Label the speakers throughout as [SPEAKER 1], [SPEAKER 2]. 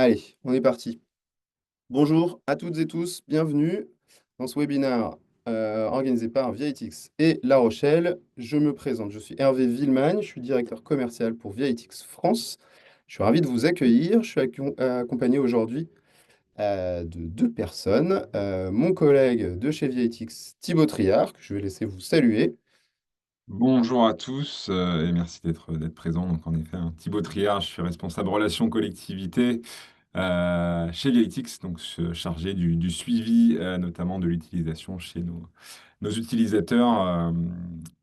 [SPEAKER 1] Allez, on est parti. Bonjour à toutes et tous, bienvenue dans ce webinaire organisé par VIAITX et La Rochelle. Je me présente, je suis Hervé Villemagne, je suis directeur commercial pour VIAITX France. Je suis ravi de vous accueillir. Je suis accompagné aujourd'hui de deux personnes. Mon collègue de chez VIAITX, Thibaut Triard, que je vais laisser vous saluer.
[SPEAKER 2] Bonjour à tous et merci d'être présent. Donc en effet, Thibaut Triard, je suis responsable relations collectivité chez Galetix, donc chargé du suivi notamment de l'utilisation chez nos utilisateurs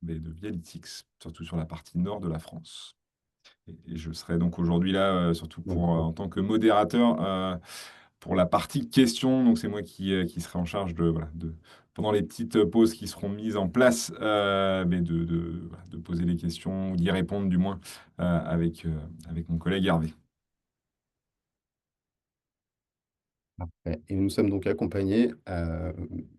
[SPEAKER 2] de Galetix, surtout sur la partie nord de la France. Et je serai donc aujourd'hui là surtout pour en tant que modérateur pour la partie questions. Donc c'est moi qui serai en charge pendant les petites pauses qui seront mises en place, mais voilà, de poser les questions ou d'y répondre du moins avec mon collègue Hervé.
[SPEAKER 1] Ouais, et nous sommes donc accompagnés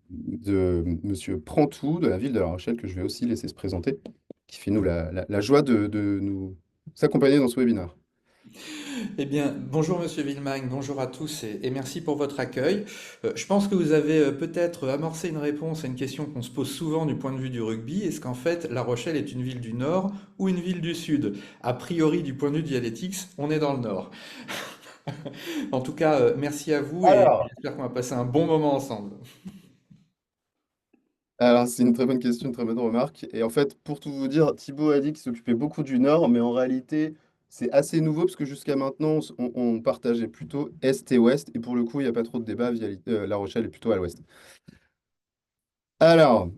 [SPEAKER 1] de Monsieur Prantou de la ville de La Rochelle, que je vais aussi laisser se présenter, qui fait nous la joie de nous s'accompagner dans ce webinaire.
[SPEAKER 3] Eh bien, bonjour Monsieur Villemagne, bonjour à tous et merci pour votre accueil. Je pense que vous avez peut-être amorcé une réponse à une question qu'on se pose souvent du point de vue du rugby. Est-ce qu'en fait La Rochelle est une ville du Nord ou une ville du Sud? A priori, du point de vue de Dialectics, on est dans le Nord. En tout cas, merci à vous et
[SPEAKER 1] Alors,
[SPEAKER 3] j'espère qu'on va passer un bon moment ensemble.
[SPEAKER 1] alors, c'est une très bonne question, une très bonne remarque. Et en fait, pour tout vous dire, Thibaut a dit qu'il s'occupait beaucoup du Nord, mais en réalité, c'est assez nouveau parce que jusqu'à maintenant, on partageait plutôt Est et Ouest. Et pour le coup, il n'y a pas trop de débat. La Rochelle est plutôt à l'Ouest. Alors,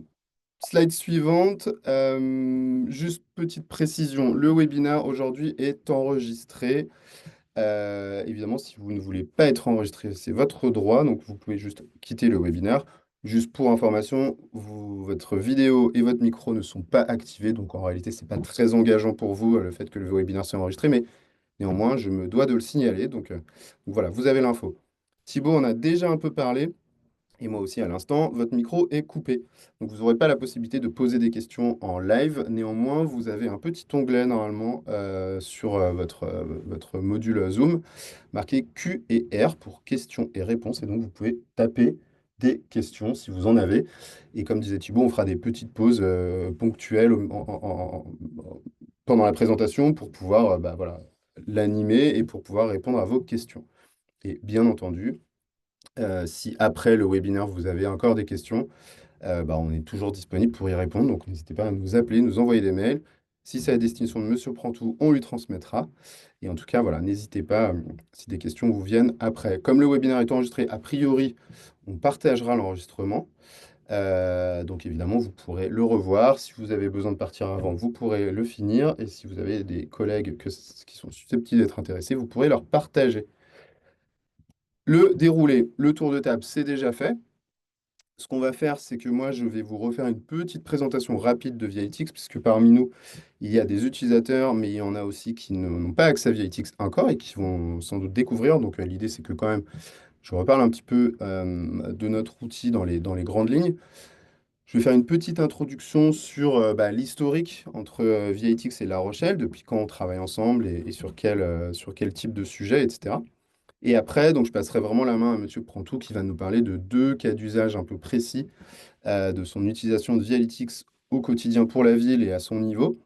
[SPEAKER 1] slide suivante. Juste petite précision, le webinaire aujourd'hui est enregistré. Évidemment, si vous ne voulez pas être enregistré, c'est votre droit, donc vous pouvez juste quitter le webinaire. Juste pour information, votre vidéo et votre micro ne sont pas activés, donc en réalité, c'est pas très engageant pour vous le fait que le webinaire soit enregistré, mais néanmoins, je me dois de le signaler. Donc voilà, vous avez l'info. Thibaut en a déjà un peu parlé. Et moi aussi, à l'instant, votre micro est coupé. Donc, vous n'aurez pas la possibilité de poser des questions en live. Néanmoins, vous avez un petit onglet normalement sur votre module Zoom marqué Q et R pour questions et réponses. Et donc, vous pouvez taper des questions si vous en avez. Et comme disait Thibaut, on fera des petites pauses ponctuelles pendant la présentation pour pouvoir voilà, l'animer et pour pouvoir répondre à vos questions. Et bien entendu, si après le webinaire, vous avez encore des questions, on est toujours disponible pour y répondre. Donc, n'hésitez pas à nous appeler, nous envoyer des mails. Si c'est à destination de Monsieur Prantou, on lui transmettra. Et en tout cas, voilà, n'hésitez pas si des questions vous viennent après. Comme le webinaire est enregistré, a priori, on partagera l'enregistrement. Donc, évidemment, vous pourrez le revoir. Si vous avez besoin de partir avant, vous pourrez le finir. Et si vous avez des collègues qui sont susceptibles d'être intéressés, vous pourrez leur partager. Le déroulé, le tour de table, c'est déjà fait. Ce qu'on va faire, c'est que moi, je vais vous refaire une petite présentation rapide de VIAITX, puisque parmi nous, il y a des utilisateurs, mais il y en a aussi qui n'ont pas accès à VIAITX encore et qui vont sans doute découvrir. Donc, l'idée, c'est que quand même, je reparle un petit peu de notre outil dans les grandes lignes. Je vais faire une petite introduction sur l'historique entre VIAITX et La Rochelle, depuis quand on travaille ensemble et sur quel type de sujet, etc. Et après, donc, je passerai vraiment la main à Monsieur Prantou qui va nous parler de deux cas d'usage un peu précis de son utilisation de Vialytics au quotidien pour la ville et à son niveau.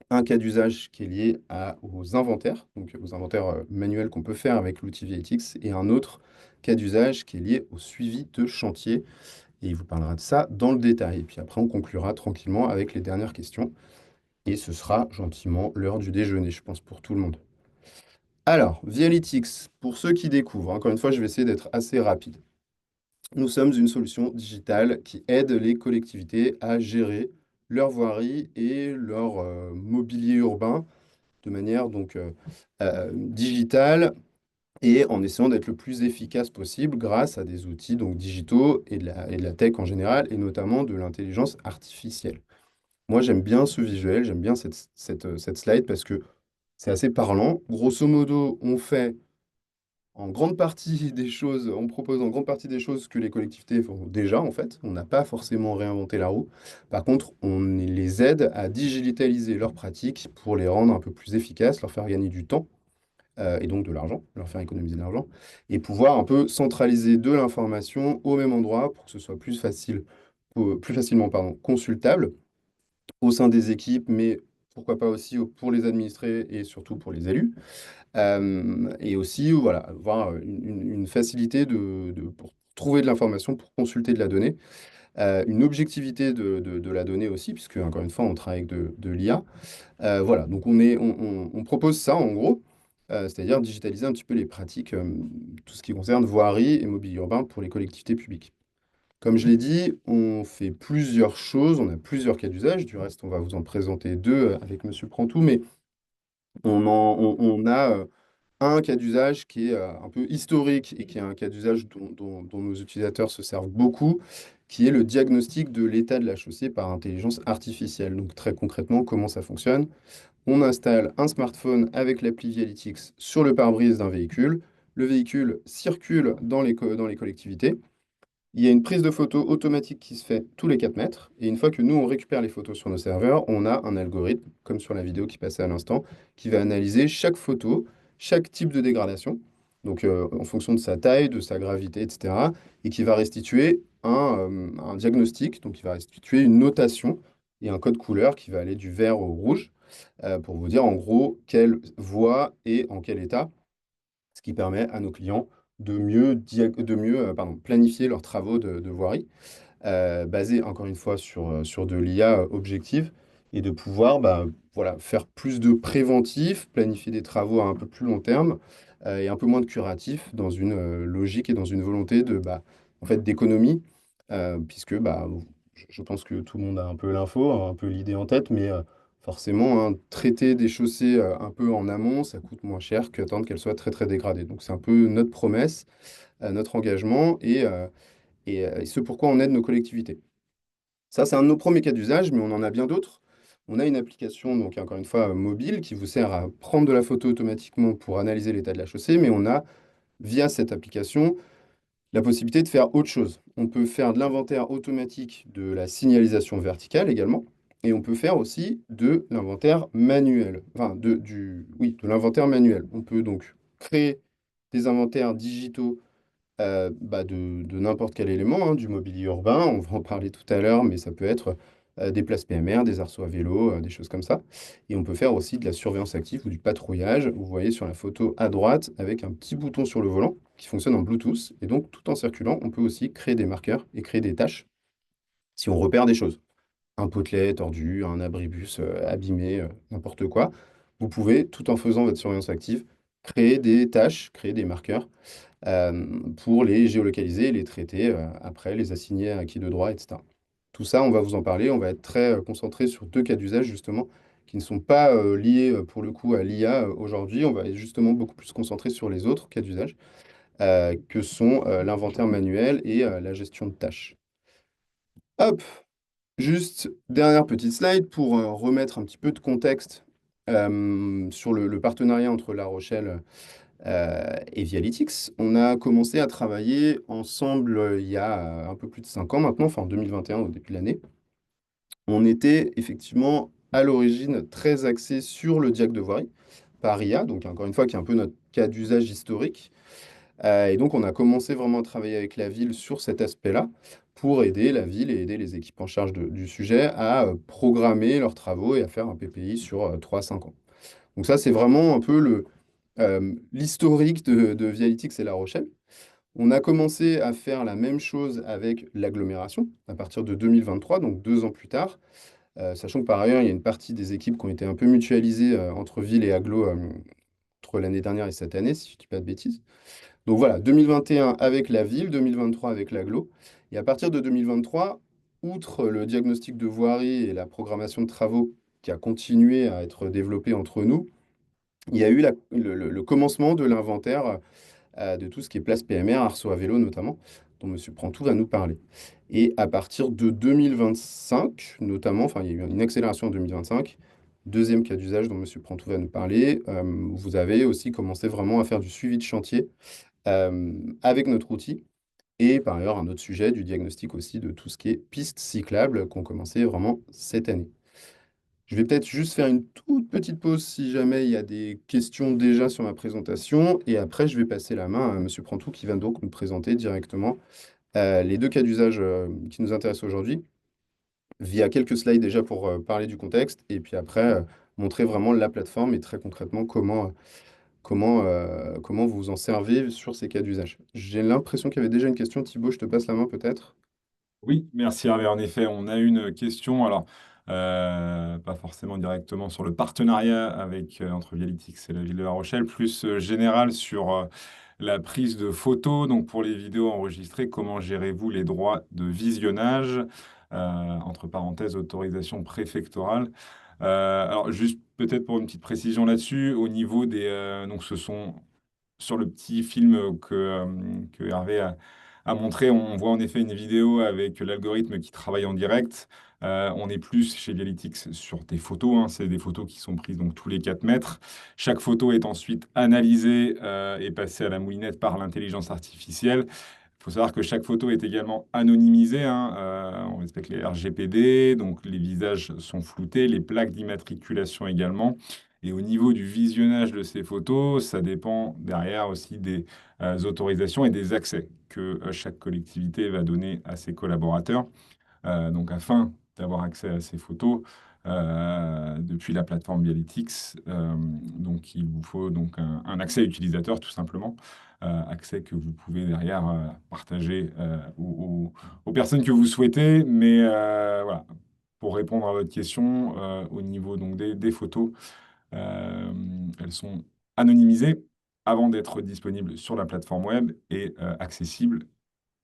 [SPEAKER 1] Un cas d'usage qui est lié aux inventaires, donc aux inventaires manuels qu'on peut faire avec l'outil Vialytics, et un autre cas d'usage qui est lié au suivi de chantier. Et il vous parlera de ça dans le détail. Et puis après, on conclura tranquillement avec les dernières questions. Et ce sera gentiment l'heure du déjeuner, je pense, pour tout le monde. Alors, Vialytics, pour ceux qui découvrent, encore une fois, je vais essayer d'être assez rapide. Nous sommes une solution digitale qui aide les collectivités à gérer leur voirie et leur mobilier urbain de manière digitale et en essayant d'être le plus efficace possible grâce à des outils donc, digitaux et de la tech en général et notamment de l'intelligence artificielle. Moi, j'aime bien ce visuel, j'aime bien cette slide parce que c'est assez parlant. Grosso modo, on propose en grande partie des choses que les collectivités font déjà, en fait. On n'a pas forcément réinventé la roue. Par contre, on les aide à digitaliser leurs pratiques pour les rendre un peu plus efficaces, leur faire gagner du temps, et donc de l'argent, leur faire économiser de l'argent, et pouvoir un peu centraliser de l'information au même endroit pour que ce soit plus facile, plus facilement pardon, consultable au sein des équipes, mais pourquoi pas aussi pour les administrés et surtout pour les élus. Et aussi, voilà, avoir une facilité pour trouver de l'information, pour consulter de la donnée, une objectivité de la donnée aussi, puisque encore une fois, on travaille avec de l'IA. Voilà, donc on propose ça en gros, c'est-à-dire digitaliser un petit peu les pratiques, tout ce qui concerne voirie et mobilier urbain pour les collectivités publiques. Comme je l'ai dit, on fait plusieurs choses, on a plusieurs cas d'usage. Du reste, on va vous en présenter deux avec Monsieur Prantou, mais on a un cas d'usage qui est un peu historique et qui est un cas d'usage dont nos utilisateurs se servent beaucoup, qui est le diagnostic de l'état de la chaussée par intelligence artificielle. Donc très concrètement, comment ça fonctionne? On installe un smartphone avec l'appli Vialytics sur le pare-brise d'un véhicule. Le véhicule circule dans les collectivités. Il y a une prise de photo automatique qui se fait tous les 4 mètres. Et une fois que nous, on récupère les photos sur nos serveurs, on a un algorithme, comme sur la vidéo qui passait à l'instant, qui va analyser chaque photo, chaque type de dégradation, donc en fonction de sa taille, de sa gravité, etc. Et qui va restituer un diagnostic, donc qui va restituer une notation et un code couleur qui va aller du vert au rouge, pour vous dire en gros quelle voie est en quel état, ce qui permet à nos clients de mieux planifier leurs travaux de voirie, basés encore une fois sur de l'IA objective et de pouvoir voilà, faire plus de préventif, planifier des travaux à un peu plus long terme et un peu moins de curatif dans une logique et dans une volonté en fait, d'économie, puisque je pense que tout le monde a un peu l'info, un peu l'idée en tête, mais forcément, hein, traiter des chaussées un peu en amont, ça coûte moins cher qu'attendre qu'elles soient très très dégradées. Donc c'est un peu notre promesse, notre engagement et ce pourquoi on aide nos collectivités. Ça, c'est un de nos premiers cas d'usage, mais on en a bien d'autres. On a une application, donc encore une fois, mobile, qui vous sert à prendre de la photo automatiquement pour analyser l'état de la chaussée, mais on a, via cette application, la possibilité de faire autre chose. On peut faire de l'inventaire automatique de la signalisation verticale également, et on peut faire aussi de l'inventaire manuel. Enfin, oui, de l'inventaire manuel. On peut donc créer des inventaires digitaux de n'importe quel élément, hein, du mobilier urbain, on va en parler tout à l'heure, mais ça peut être des places PMR, des arceaux à vélo, des choses comme ça. Et on peut faire aussi de la surveillance active ou du patrouillage. Vous voyez sur la photo à droite avec un petit bouton sur le volant qui fonctionne en Bluetooth. Et donc, tout en circulant, on peut aussi créer des marqueurs et créer des tâches si on repère des choses. Un potelet tordu, un abribus abîmé, n'importe quoi. Vous pouvez, tout en faisant votre surveillance active, créer des tâches, créer des marqueurs pour les géolocaliser, les traiter après, les assigner à qui de droit, etc. Tout ça, on va vous en parler. On va être très concentré sur deux cas d'usage, justement, qui ne sont pas liés pour le coup à l'IA aujourd'hui. On va être justement beaucoup plus concentré sur les autres cas d'usage, que sont l'inventaire manuel et la gestion de tâches. Hop, juste dernière petite slide pour remettre un petit peu de contexte sur le partenariat entre La Rochelle et Vialytics. On a commencé à travailler ensemble il y a un peu plus de 5 ans maintenant, enfin en 2021 au début de l'année. On était effectivement à l'origine très axé sur le diag de voirie par IA, donc encore une fois qui est un peu notre cas d'usage historique. Et donc on a commencé vraiment à travailler avec la ville sur cet aspect-là pour aider la ville et aider les équipes en charge du sujet à programmer leurs travaux et à faire un PPI sur 3 à 5 ans. Donc ça, c'est vraiment un peu l'historique de Vialytics et La Rochelle. On a commencé à faire la même chose avec l'agglomération à partir de 2023, donc 2 ans plus tard, sachant que par ailleurs, il y a une partie des équipes qui ont été un peu mutualisées entre ville et agglo entre l'année dernière et cette année, si je ne dis pas de bêtises. Donc voilà, 2021 avec la ville, 2023 avec l'agglo. Et à partir de 2023, outre le diagnostic de voirie et la programmation de travaux qui a continué à être développé entre nous, il y a eu le commencement de l'inventaire de tout ce qui est place PMR, arceau à vélo notamment, dont M. Prantou va nous parler. Et à partir de 2025, notamment, enfin il y a eu une accélération en 2025, deuxième cas d'usage dont M. Prantou va nous parler, vous avez aussi commencé vraiment à faire du suivi de chantier avec notre outil. Et par ailleurs, un autre sujet, du diagnostic aussi de tout ce qui est pistes cyclables qu'on commençait vraiment cette année. Je vais peut-être juste faire une toute petite pause si jamais il y a des questions déjà sur ma présentation. Et après, je vais passer la main à Monsieur Prantou qui va donc nous présenter directement les deux cas d'usage qui nous intéressent aujourd'hui, via quelques slides déjà pour parler du contexte. Et puis après, montrer vraiment la plateforme et très concrètement comment vous vous en servez sur ces cas d'usage. J'ai l'impression qu'il y avait déjà une question. Thibaut, je te passe la main peut-être.
[SPEAKER 2] Oui, merci Hervé. En effet, on a une question, alors pas forcément directement sur le partenariat avec, entre Vialytix et la ville de La Rochelle, plus général sur la prise de photos. Donc pour les vidéos enregistrées, comment gérez-vous les droits de visionnage? Entre parenthèses, autorisation préfectorale. Alors juste peut-être pour une petite précision là-dessus, au niveau des... donc ce sont sur le petit film que Hervé a montré, on voit en effet une vidéo avec l'algorithme qui travaille en direct. On est plus chez Dialytics sur des photos, hein. C'est des photos qui sont prises donc tous les 4 mètres. Chaque photo est ensuite analysée et passée à la moulinette par l'intelligence artificielle. Il faut savoir que chaque photo est également anonymisée, hein. On respecte les RGPD, donc les visages sont floutés, les plaques d'immatriculation également. Et au niveau du visionnage de ces photos, ça dépend derrière aussi des autorisations et des accès que chaque collectivité va donner à ses collaborateurs. Donc, afin d'avoir accès à ces photos depuis la plateforme Bialytix, donc il vous faut donc un accès utilisateur tout simplement, accès que vous pouvez derrière partager aux personnes que vous souhaitez. Mais voilà, pour répondre à votre question, au niveau donc des photos, euh, elles sont anonymisées avant d'être disponibles sur la plateforme web et accessibles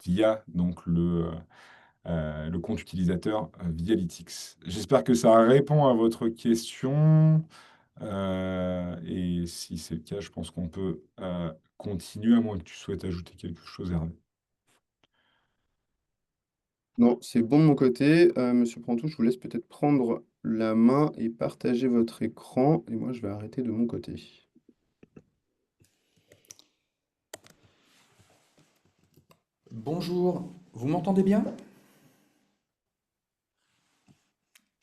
[SPEAKER 2] via donc le compte utilisateur Vialytix. J'espère que ça répond à votre question. Et si c'est le cas, je pense qu'on peut continuer, à moins que tu souhaites ajouter quelque chose, Hervé.
[SPEAKER 1] Non, c'est bon de mon côté. Monsieur Prantou, je vous laisse peut-être prendre la main et partager votre écran. Et moi, je vais arrêter de mon côté.
[SPEAKER 3] Bonjour, vous m'entendez bien?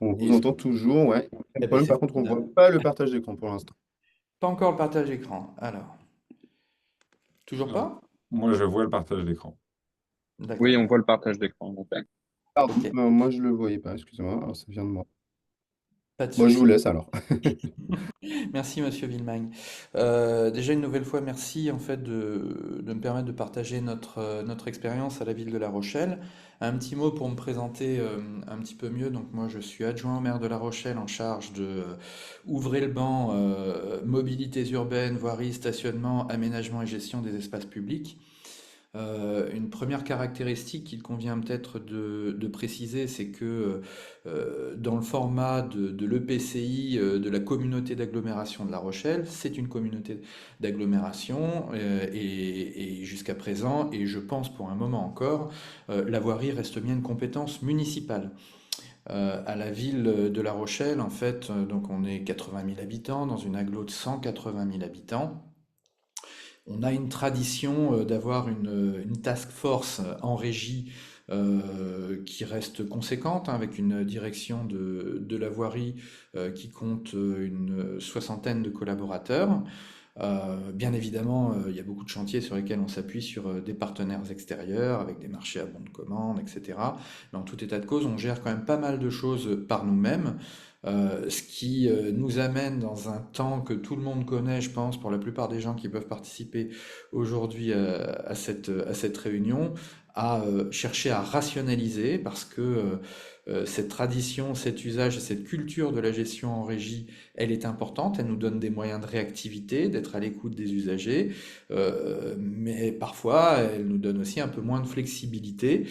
[SPEAKER 1] On vous
[SPEAKER 3] Est-ce-
[SPEAKER 1] entend toujours, ouais. Pas de
[SPEAKER 3] Eh ben
[SPEAKER 1] problème,
[SPEAKER 3] c'est
[SPEAKER 1] par contre, on ne
[SPEAKER 3] formidable.
[SPEAKER 1] voit pas le partage d'écran pour l'instant.
[SPEAKER 3] Pas encore le partage d'écran. Alors, toujours
[SPEAKER 2] Alors,
[SPEAKER 3] pas?
[SPEAKER 2] moi, je vois le partage d'écran.
[SPEAKER 4] Oui,
[SPEAKER 3] D'accord.
[SPEAKER 4] on voit le partage d'écran, en fait.
[SPEAKER 1] Pardon,
[SPEAKER 3] Ok,
[SPEAKER 1] moi, je ne le voyais pas, excusez-moi. Alors, ça vient de moi.
[SPEAKER 3] pas de
[SPEAKER 1] Moi, je vous
[SPEAKER 3] souci.
[SPEAKER 1] laisse alors.
[SPEAKER 3] Merci, Monsieur Villemagne. Déjà une nouvelle fois, merci en fait de me permettre de partager notre expérience à la ville de La Rochelle. Un petit mot pour me présenter un petit peu mieux. Donc moi, je suis adjoint au maire de La Rochelle en charge de ouvrir le banc mobilités urbaines, voirie, stationnement, aménagement et gestion des espaces publics. Une première caractéristique qu'il convient peut-être de préciser, c'est que dans le format de l'EPCI, de la communauté d'agglomération de La Rochelle, c'est une communauté d'agglomération et jusqu'à présent, et je pense pour un moment encore, la voirie reste bien une compétence municipale. À la ville de La Rochelle, en fait, donc on est 80 000 habitants dans une agglo de 180 000 habitants. On a une tradition d'avoir une task force en régie qui reste conséquente, hein, avec une direction de la voirie qui compte une soixantaine de collaborateurs. Bien évidemment, il y a beaucoup de chantiers sur lesquels on s'appuie sur des partenaires extérieurs, avec des marchés à bon de commande, etc. Mais en tout état de cause, on gère quand même pas mal de choses par nous-mêmes, ce qui nous amène dans un temps que tout le monde connaît, je pense, pour la plupart des gens qui peuvent participer aujourd'hui à cette réunion, à chercher à rationaliser, parce que cette tradition, cet usage et cette culture de la gestion en régie, elle est importante, elle nous donne des moyens de réactivité, d'être à l'écoute des usagers, mais parfois elle nous donne aussi un peu moins de flexibilité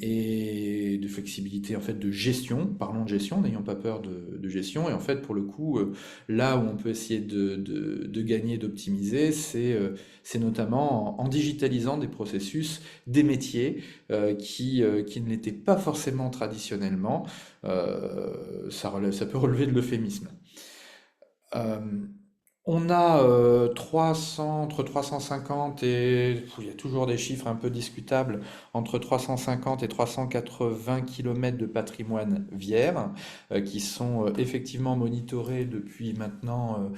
[SPEAKER 3] et de flexibilité en fait de gestion. Parlons de gestion, n'ayons pas peur de gestion. Et en fait, pour le coup, là où on peut essayer de gagner, d'optimiser, c'est notamment en digitalisant des processus, des métiers qui ne l'étaient pas forcément traditionnellement. Ça peut relever de l'euphémisme. Euh, On a 300, entre 350 et il y a toujours des chiffres un peu discutables, entre 350 et 380 kilomètres de patrimoine vierre qui sont effectivement monitorés depuis maintenant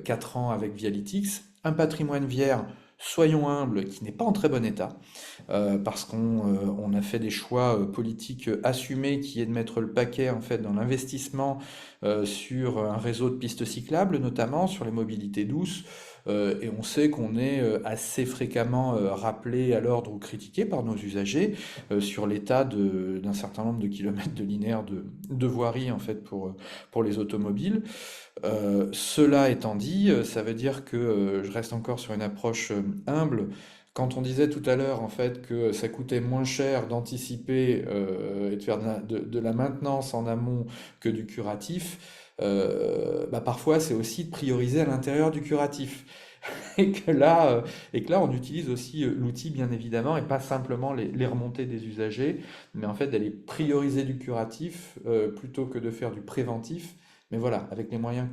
[SPEAKER 3] 4 ans avec Vialytix. Un patrimoine vierre, soyons humbles, qui n'est pas en très bon état parce qu'on a fait des choix politiques assumés qui est de mettre le paquet en fait dans l'investissement sur un réseau de pistes cyclables, notamment sur les mobilités douces. Et on sait qu'on est assez fréquemment rappelé à l'ordre ou critiqué par nos usagers sur l'état d'un certain nombre de kilomètres de linéaires de voirie en fait pour les automobiles. Cela étant dit, ça veut dire que je reste encore sur une approche humble. Quand on disait tout à l'heure en fait que ça coûtait moins cher d'anticiper et de faire de la maintenance en amont que du curatif, bah parfois c'est aussi de prioriser à l'intérieur du curatif. Et que là, on utilise aussi l'outil bien évidemment et pas simplement les remontées des usagers, mais en fait d'aller prioriser du curatif plutôt que de faire du préventif. Mais voilà, avec les moyens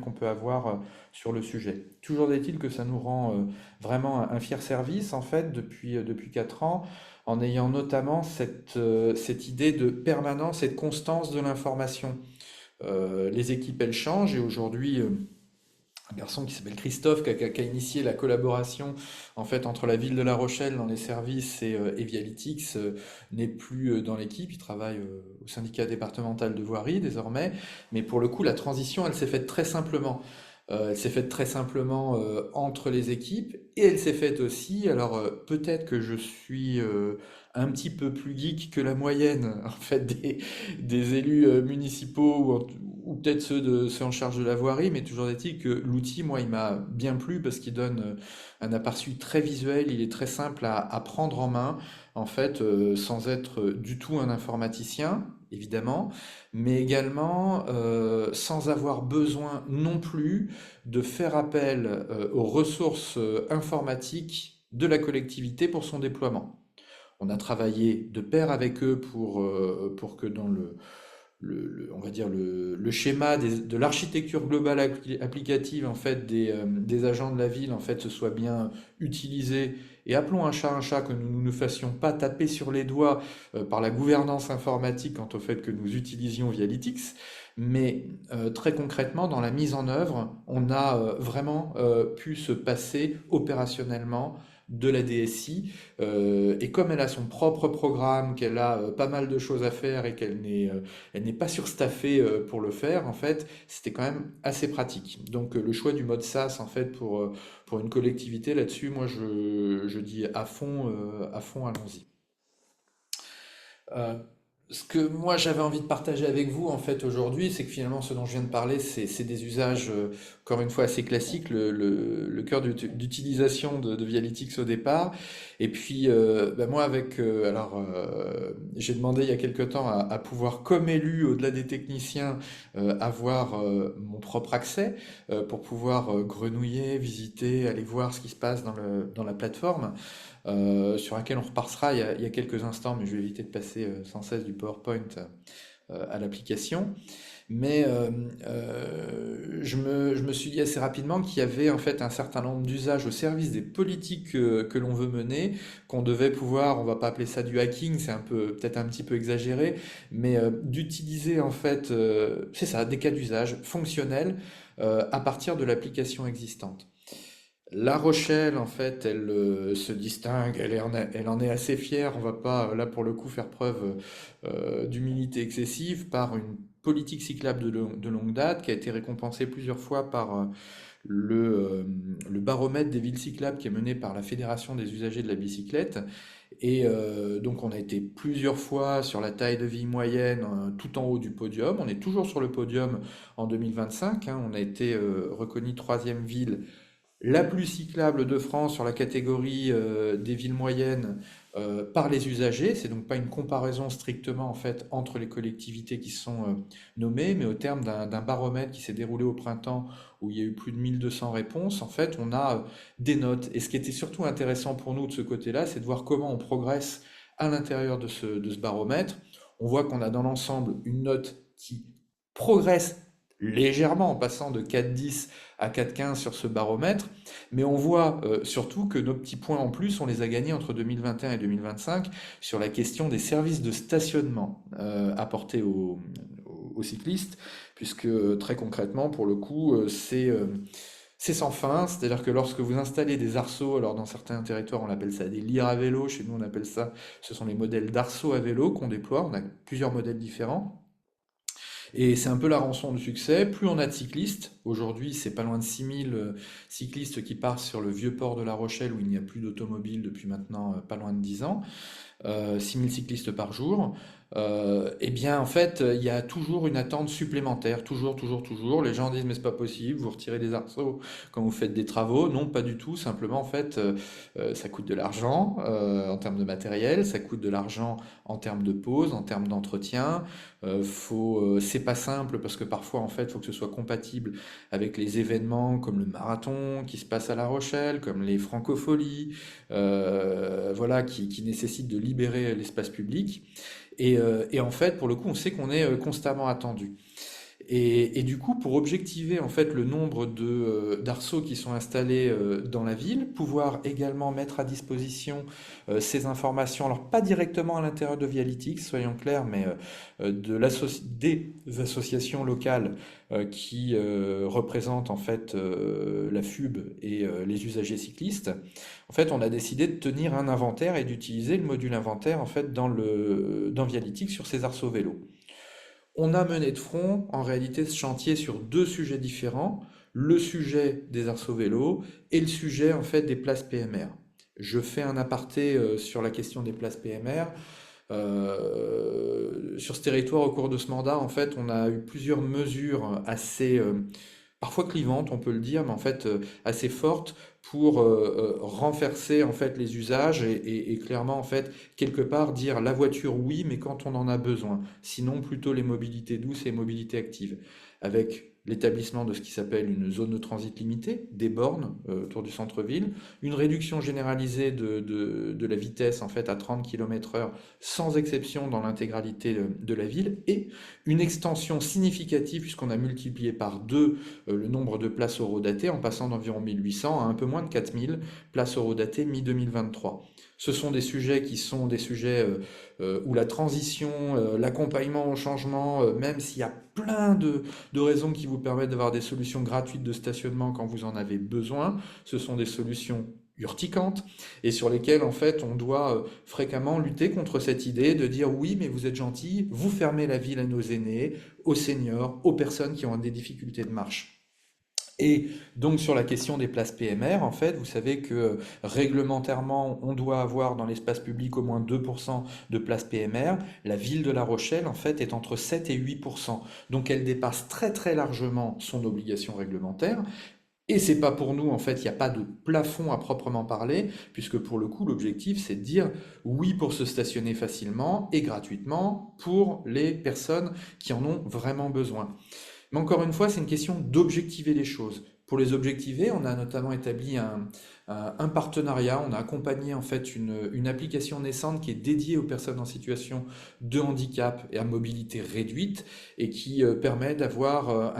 [SPEAKER 3] qu'on peut avoir sur le sujet. Toujours est-il que ça nous rend vraiment un fier service en fait depuis 4 ans, en ayant notamment cette idée de permanence et de constance de l'information. Les équipes elles changent et aujourd'hui un garçon qui s'appelle Christophe, qui a initié la collaboration en fait entre la ville de La Rochelle dans les services et Vialytix, n'est plus dans l'équipe. Il travaille au syndicat départemental de voirie désormais. Mais pour le coup, la transition, elle s'est faite très simplement. Elle s'est faite très simplement entre les équipes et elle s'est faite aussi. Alors peut-être que je suis un petit peu plus geek que la moyenne en fait des élus municipaux ou peut-être ceux en charge de la voirie, mais toujours est-il que l'outil, moi, il m'a bien plu parce qu'il donne un aperçu très visuel, il est très simple à prendre en main, en fait, sans être du tout un informaticien, évidemment, mais également sans avoir besoin non plus de faire appel aux ressources informatiques de la collectivité pour son déploiement. On a travaillé de pair avec eux pour que dans on va dire le schéma de l'architecture globale applicative en fait des agents de la ville en fait se soit bien utilisé et appelons un chat que nous ne nous fassions pas taper sur les doigts par la gouvernance informatique quant au fait que nous utilisions Vialytix, mais très concrètement dans la mise en œuvre on a vraiment pu se passer opérationnellement de la DSI et comme elle a son propre programme, qu'elle a pas mal de choses à faire et elle n'est pas surstaffée pour le faire, en fait, c'était quand même assez pratique. Donc le choix du mode SaaS, en fait, pour une collectivité là-dessus, moi je dis à fond, allons-y. Euh, Ce que moi j'avais envie de partager avec vous en fait aujourd'hui, c'est que finalement ce dont je viens de parler, c'est des usages encore une fois assez classiques, le cœur d'utilisation de Vialytix au départ. Et puis bah, moi avec j'ai demandé il y a quelque temps à pouvoir comme élu au-delà des techniciens avoir mon propre accès pour pouvoir grenouiller, visiter, aller voir ce qui se passe dans la plateforme sur laquelle on repassera il y a quelques instants, mais je vais éviter de passer sans cesse du PowerPoint à l'application. Mais je me suis dit assez rapidement qu'il y avait en fait un certain nombre d'usages au service des politiques que l'on veut mener, qu'on devait pouvoir, on va pas appeler ça du hacking, c'est un peu peut-être un petit peu exagéré, mais d'utiliser en fait, c'est ça, des cas d'usage fonctionnels à partir de l'application existante. La Rochelle, en fait, elle se distingue, elle en est assez fière. On va pas, là, pour le coup, faire preuve d'humilité excessive par une politique cyclable de longue date qui a été récompensée plusieurs fois par le, euh, le baromètre des villes cyclables qui est mené par la Fédération des usagers de la bicyclette. Et donc, on a été plusieurs fois sur la taille de vie moyenne, tout en haut du podium. On est toujours sur le podium en 2025, hein. On a été reconnu troisième ville la plus cyclable de France sur la catégorie des villes moyennes par les usagers. C'est donc pas une comparaison strictement en fait entre les collectivités qui sont nommées, mais au terme d'un baromètre qui s'est déroulé au printemps où il y a eu plus de 1200 réponses, en fait, on a des notes. Et ce qui était surtout intéressant pour nous de ce côté-là, c'est de voir comment on progresse à l'intérieur de ce baromètre. On voit qu'on a dans l'ensemble une note qui progresse légèrement en passant de 4,10 à 4,15 sur ce baromètre, mais on voit surtout que nos petits points en plus, on les a gagnés entre 2021 et 2025 sur la question des services de stationnement apportés aux cyclistes, puisque très concrètement, pour le coup, c'est sans fin, c'est-à-dire que lorsque vous installez des arceaux, alors dans certains territoires on appelle ça des lires à vélo, chez nous on appelle ça, ce sont les modèles d'arceaux à vélo qu'on déploie, on a plusieurs modèles différents. Et c'est un peu la rançon du succès. Plus on a de cyclistes, aujourd'hui c'est pas loin de 6 000 cyclistes qui partent sur le vieux port de La Rochelle où il n'y a plus d'automobile depuis maintenant pas loin de 10 ans, 6 000 cyclistes par jour, eh bien en fait il y a toujours une attente supplémentaire, toujours, toujours, toujours. Les gens disent mais c'est pas possible, vous retirez des arceaux quand vous faites des travaux. Non, pas du tout, simplement en fait ça coûte de l'argent en termes de matériel, ça coûte de l'argent en termes de pause, en termes d'entretien. C'est pas simple parce que parfois en fait il faut que ce soit compatible avec les événements comme le marathon qui se passe à La Rochelle, comme les francopholies, voilà, qui nécessitent de libérer l'espace public. Et en fait, pour le coup, on sait qu'on est constamment attendu. Et du coup, pour objectiver en fait le nombre d'arceaux qui sont installés dans la ville, pouvoir également mettre à disposition ces informations, alors pas directement à l'intérieur de Vialytics, soyons clairs, mais des associations locales qui représentent en fait la FUB et les usagers cyclistes. En fait, on a décidé de tenir un inventaire et d'utiliser le module inventaire en fait dans Vialytics sur ces arceaux vélos. On a mené de front, en réalité, ce chantier sur deux sujets différents, le sujet des arceaux vélos et le sujet, en fait, des places PMR. Je fais un aparté sur la question des places PMR. Sur ce territoire, au cours de ce mandat, en fait, on a eu plusieurs mesures assez, parfois clivantes, on peut le dire, mais en fait assez fortes pour renverser en fait les usages et clairement en fait quelque part dire la voiture oui, mais quand on en a besoin. Sinon plutôt les mobilités douces et les mobilités actives, avec l'établissement de ce qui s'appelle une zone de transit limitée, des bornes autour du centre-ville, une réduction généralisée de la vitesse en fait à 30 km/h sans exception dans l'intégralité de la ville et une extension significative puisqu'on a multiplié par deux le nombre de places horodatées en passant d'environ 1 800 à un peu moins de 4 000 places horodatées mi-2023. Ce sont des sujets qui sont des sujets où la transition, l'accompagnement au changement, même s'il y a plein de raisons qui vous permettent d'avoir des solutions gratuites de stationnement quand vous en avez besoin, ce sont des solutions urticantes et sur lesquelles en fait on doit fréquemment lutter contre cette idée de dire oui mais vous êtes gentil, vous fermez la ville à nos aînés, aux seniors, aux personnes qui ont des difficultés de marche. Et donc sur la question des places PMR, en fait, vous savez que réglementairement, on doit avoir dans l'espace public au moins 2% de places PMR. La ville de La Rochelle, en fait, est entre 7 et 8%. Donc elle dépasse très très largement son obligation réglementaire. Et c'est pas pour nous, en fait, il n'y a pas de plafond à proprement parler, puisque pour le coup, l'objectif, c'est de dire oui pour se stationner facilement et gratuitement pour les personnes qui en ont vraiment besoin. Mais encore une fois, c'est une question d'objectiver les choses. Pour les objectiver, on a notamment établi un partenariat, on a accompagné en fait une application naissante qui est dédiée aux personnes en situation de handicap et à mobilité réduite et qui permet d'avoir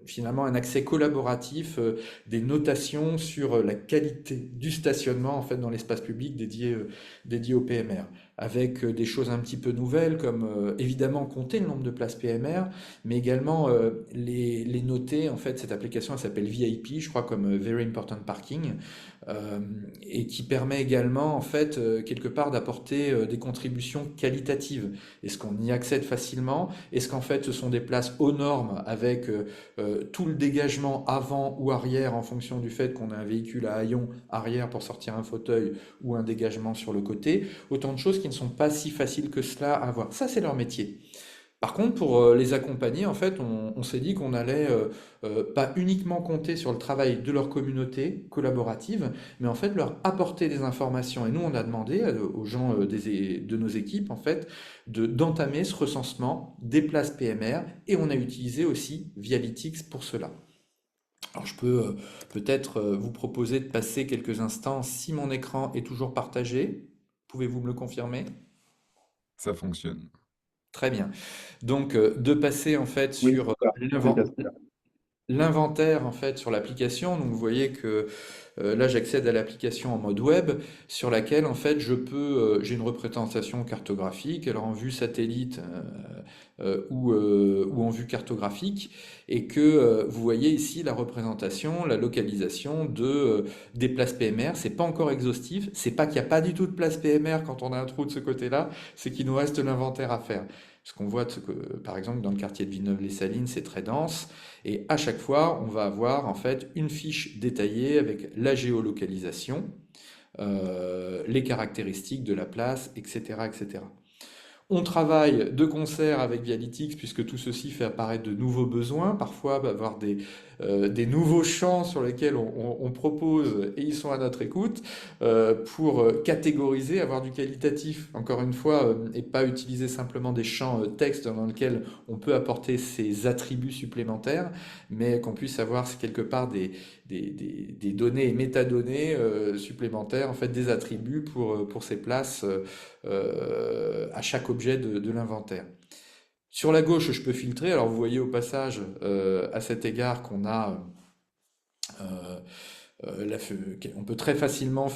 [SPEAKER 3] finalement un accès collaboratif, des notations sur la qualité du stationnement en fait dans l'espace public dédié au PMR, avec des choses un petit peu nouvelles comme évidemment compter le nombre de places PMR, mais également les noter. En fait, cette application elle s'appelle VIP, je crois comme Very Important Parking, et qui permet également en fait quelque part d'apporter des contributions qualitatives. Est-ce qu'on y accède facilement? Est-ce qu'en fait ce sont des places aux normes avec tout le dégagement avant ou arrière en fonction du fait qu'on a un véhicule à haillons arrière pour sortir un fauteuil ou un dégagement sur le côté? Autant de choses qui ne sont pas si faciles que cela à voir. Ça, c'est leur métier. Par contre, pour les accompagner, en fait, on s'est dit qu'on allait pas uniquement compter sur le travail de leur communauté collaborative, mais en fait leur apporter des informations. Et nous, on a demandé aux gens de nos équipes, en fait, d'entamer ce recensement des places PMR, et on a utilisé aussi Vialytics pour cela. Alors, je peux peut-être vous proposer de passer quelques instants si mon écran est toujours partagé. Pouvez-vous me le confirmer?
[SPEAKER 2] Ça fonctionne.
[SPEAKER 3] Très bien. Donc, de passer en fait
[SPEAKER 1] Oui,
[SPEAKER 3] sur
[SPEAKER 1] voilà, c'est le cas, c'est le cas.
[SPEAKER 3] l'inventaire en fait sur l'application. Donc vous voyez que là j'accède à l'application en mode web sur laquelle en fait j'ai une représentation cartographique, alors en vue satellite ou en vue cartographique, et que vous voyez ici la représentation, la localisation des places PMR. C'est pas encore exhaustif, c'est pas qu'il n'y a pas du tout de place PMR quand on a un trou de ce côté-là, c'est qu'il nous reste l'inventaire à faire. Ce qu'on voit, par exemple, dans le quartier de Villeneuve-les-Salines, c'est très dense. Et à chaque fois, on va avoir en fait une fiche détaillée avec la géolocalisation, les caractéristiques de la place, etc., etc. On travaille de concert avec Vialytix puisque tout ceci fait apparaître de nouveaux besoins, parfois avoir des nouveaux champs sur lesquels on propose et ils sont à notre écoute pour catégoriser, avoir du qualitatif, encore une fois, et pas utiliser simplement des champs texte dans lesquels on peut apporter ces attributs supplémentaires, mais qu'on puisse avoir quelque part des données et métadonnées supplémentaires, en fait des attributs pour ces places à chaque objet de l'inventaire. Sur la gauche, je peux filtrer. Alors vous voyez au passage à cet égard qu'on a euh, on peut très facilement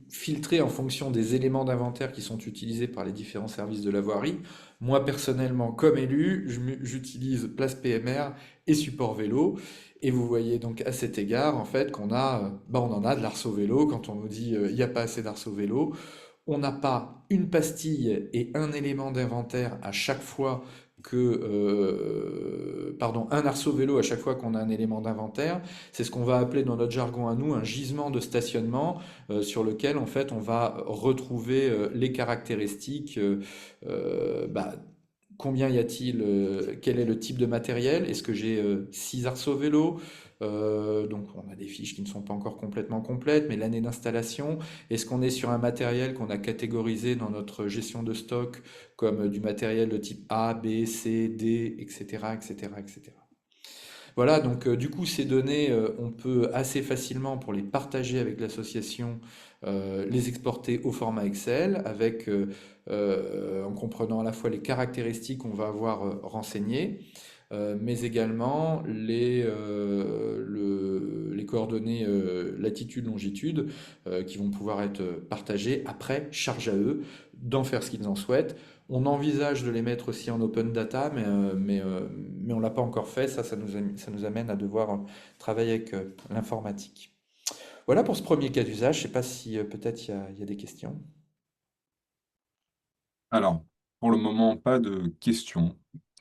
[SPEAKER 3] filtrer en fonction des éléments d'inventaire qui sont utilisés par les différents services de la voirie. Moi, personnellement, comme élu, j'utilise Place PMR et Support Vélo. Et vous voyez donc à cet égard, en fait, on en a de l'arceau vélo quand on nous dit il n'y a pas assez d'arceau vélo. On n'a pas une pastille et un élément d'inventaire à chaque fois pardon, un arceau vélo à chaque fois qu'on a un élément d'inventaire. C'est ce qu'on va appeler dans notre jargon à nous un gisement de stationnement sur lequel en fait on va retrouver les caractéristiques. Bah, combien y a-t-il, quel est le type de matériel? Est-ce que j'ai 6 arceaux vélo? Donc on a des fiches qui ne sont pas encore complètement complètes, mais l'année d'installation, est-ce qu'on est sur un matériel qu'on a catégorisé dans notre gestion de stock comme du matériel de type A, B, C, D, etc., etc., etc. Voilà, donc du coup, ces données, on peut assez facilement, pour les partager avec l'association, les exporter au format Excel, en comprenant à la fois les caractéristiques qu'on va avoir renseignées, mais également les coordonnées latitude, longitude, qui vont pouvoir être partagées. Après, charge à eux d'en faire ce qu'ils en souhaitent. On envisage de les mettre aussi en open data, mais on ne l'a pas encore fait. Ça nous amène à devoir travailler avec l'informatique. Voilà pour ce premier cas d'usage. Je ne sais pas si peut-être il y a des questions.
[SPEAKER 2] Alors, pour le moment, pas de questions.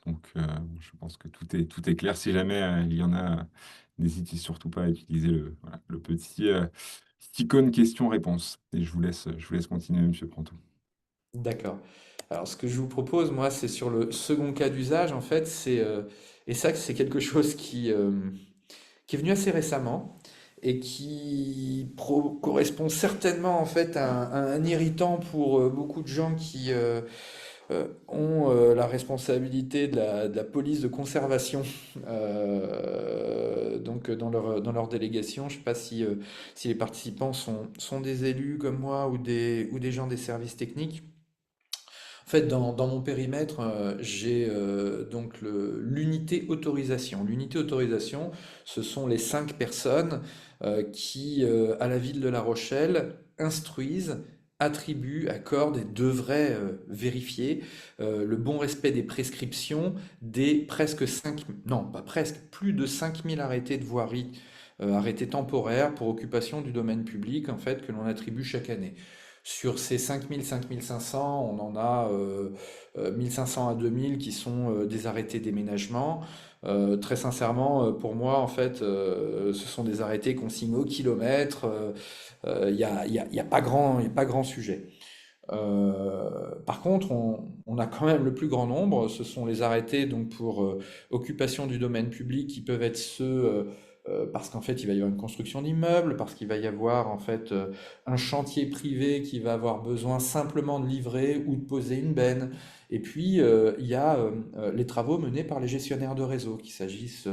[SPEAKER 2] Donc, je pense que tout est clair. Si jamais il y en a, n'hésitez surtout pas à utiliser voilà, le petit icône question-réponse. Et je vous laisse continuer, Monsieur Prantou.
[SPEAKER 3] D'accord. Alors, ce que je vous propose, moi, c'est sur le second cas d'usage, en fait, et ça, c'est quelque chose qui est venu assez récemment et qui correspond certainement, en fait, à un irritant pour beaucoup de gens qui ont la responsabilité de la police de conservation donc dans leur délégation. Je ne sais pas si les participants sont des élus comme moi ou des gens des services techniques. En fait, dans mon périmètre, j'ai donc l'unité autorisation. L'unité autorisation, ce sont les 5 personnes qui, à la ville de La Rochelle, instruisent, attribuent, accordent et devraient vérifier le bon respect des prescriptions des presque 5, non, pas presque, plus de 5000 arrêtés de voirie, arrêtés temporaires pour occupation du domaine public, en fait, que l'on attribue chaque année. Sur ces 5000, 5500, on en a 1500 à 2000 qui sont des arrêtés déménagement. Très sincèrement, pour moi, en fait, ce sont des arrêtés qu'on signe au kilomètre. Il y a pas grand sujet. Par contre, on a quand même le plus grand nombre. Ce sont les arrêtés donc pour occupation du domaine public qui peuvent être ceux parce qu'en fait, il va y avoir une construction d'immeubles, parce qu'il va y avoir en fait un chantier privé qui va avoir besoin simplement de livrer ou de poser une benne. Et puis, il y a les travaux menés par les gestionnaires de réseau, qu'il s'agisse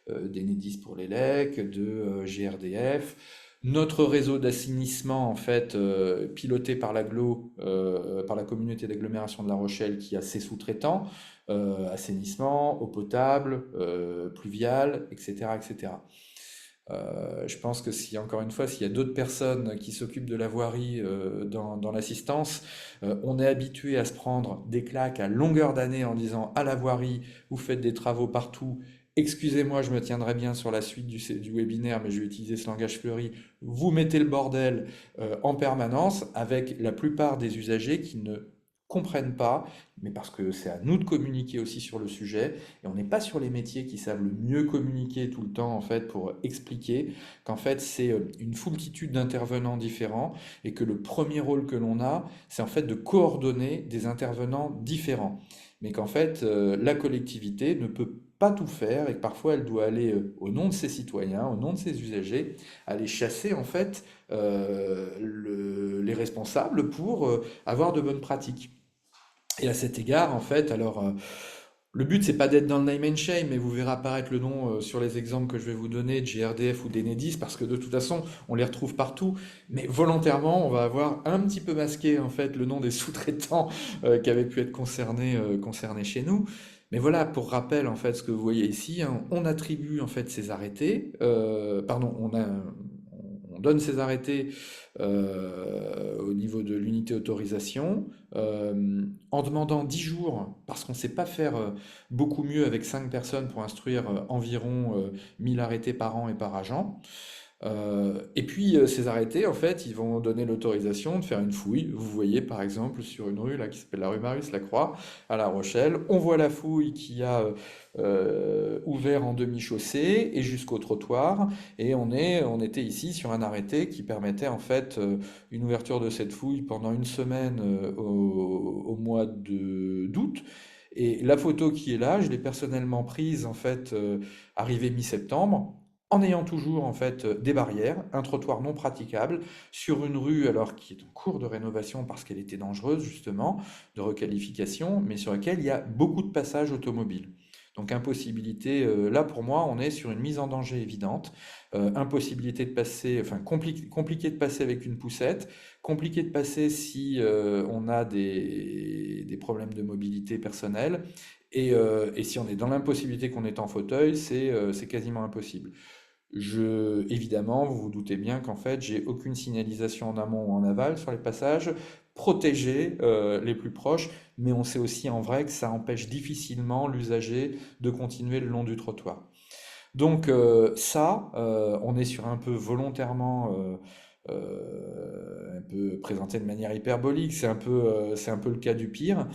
[SPEAKER 3] d'Enedis pour l'ELEC, de GRDF, Notre réseau d'assainissement, en fait, piloté par par la communauté d'agglomération de La Rochelle, qui a ses sous-traitants, assainissement, eau potable, pluviale, etc., etc. Je pense que si, encore une fois, s'il y a d'autres personnes qui s'occupent de la voirie dans l'assistance, on est habitué à se prendre des claques à longueur d'année en disant à la voirie, vous faites des travaux partout. Excusez-moi, je me tiendrai bien sur la suite du webinaire, mais je vais utiliser ce langage fleuri. Vous mettez le bordel en permanence avec la plupart des usagers qui ne comprennent pas, mais parce que c'est à nous de communiquer aussi sur le sujet, et on n'est pas sur les métiers qui savent le mieux communiquer tout le temps en fait pour expliquer qu'en fait c'est une foultitude d'intervenants différents et que le premier rôle que l'on a, c'est en fait de coordonner des intervenants différents. Mais qu'en fait la collectivité ne peut pas tout faire et que parfois elle doit aller au nom de ses citoyens, au nom de ses usagers, aller chasser en fait les responsables pour avoir de bonnes pratiques. Et à cet égard, en fait, alors, le but, c'est pas d'être dans le name and shame, mais vous verrez apparaître le nom sur les exemples que je vais vous donner, de GRDF ou d'Enedis, parce que de toute façon, on les retrouve partout. Mais volontairement, on va avoir un petit peu masqué, en fait, le nom des sous-traitants qui avaient pu être concernés chez nous. Mais voilà, pour rappel, en fait, ce que vous voyez ici, hein, on attribue, en fait, ces arrêtés, pardon, on donne ces arrêtés au niveau de l'unité autorisation, en demandant 10 jours, parce qu'on ne sait pas faire beaucoup mieux avec 5 personnes pour instruire environ 1000 arrêtés par an et par agent. Et puis ces arrêtés, en fait, ils vont donner l'autorisation de faire une fouille. Vous voyez par exemple sur une rue là qui s'appelle la rue Marius-Lacroix à La Rochelle, on voit la fouille qui a ouvert en demi-chaussée et jusqu'au trottoir. Et on était ici sur un arrêté qui permettait en fait une ouverture de cette fouille pendant une semaine au mois d'août. Et la photo qui est là, je l'ai personnellement prise en fait arrivée mi-septembre, en ayant toujours en fait des barrières, un trottoir non praticable sur une rue alors qui est en cours de rénovation parce qu'elle était dangereuse justement, de requalification, mais sur laquelle il y a beaucoup de passages automobiles. Donc impossibilité, là pour moi on est sur une mise en danger évidente, impossibilité de passer, enfin compliqué de passer avec une poussette, compliqué de passer si on a des problèmes de mobilité personnelle, et si on est dans l'impossibilité qu'on est en fauteuil, c'est quasiment impossible. Évidemment, vous vous doutez bien qu'en fait, j'ai aucune signalisation en amont ou en aval sur les passages, protéger les plus proches, mais on sait aussi en vrai que ça empêche difficilement l'usager de continuer le long du trottoir. Donc on est sur un peu volontairement, un peu présenté de manière hyperbolique, c'est un peu le cas du pire,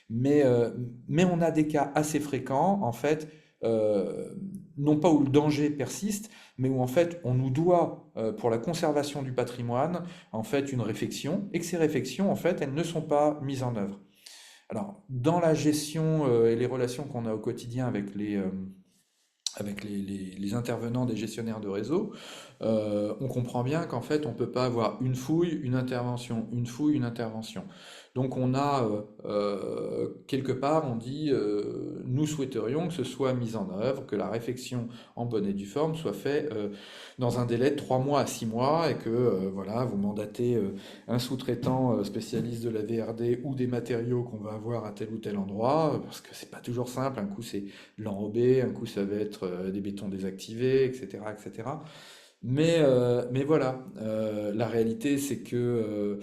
[SPEAKER 3] mais, euh, mais on a des cas assez fréquents, en fait, euh, non pas où le danger persiste, mais où en fait on nous doit, pour la conservation du patrimoine, en fait une réflexion, et que ces réflexions, en fait, elles ne sont pas mises en œuvre. Alors, dans la gestion et les relations qu'on a au quotidien avec les intervenants des gestionnaires de réseau, on comprend bien qu'en fait, on ne peut pas avoir une fouille, une intervention, une fouille, une intervention. Donc on a, quelque part, on dit, nous souhaiterions que ce soit mis en œuvre, que la réflexion en bonne et due forme soit faite dans un délai de 3 mois à 6 mois, et que voilà, vous mandatez un sous-traitant spécialiste de la VRD ou des matériaux qu'on va avoir à tel ou tel endroit, parce que c'est pas toujours simple, un coup c'est de l'enrober, un coup ça va être des bétons désactivés, etc., etc. Mais voilà, la réalité c'est que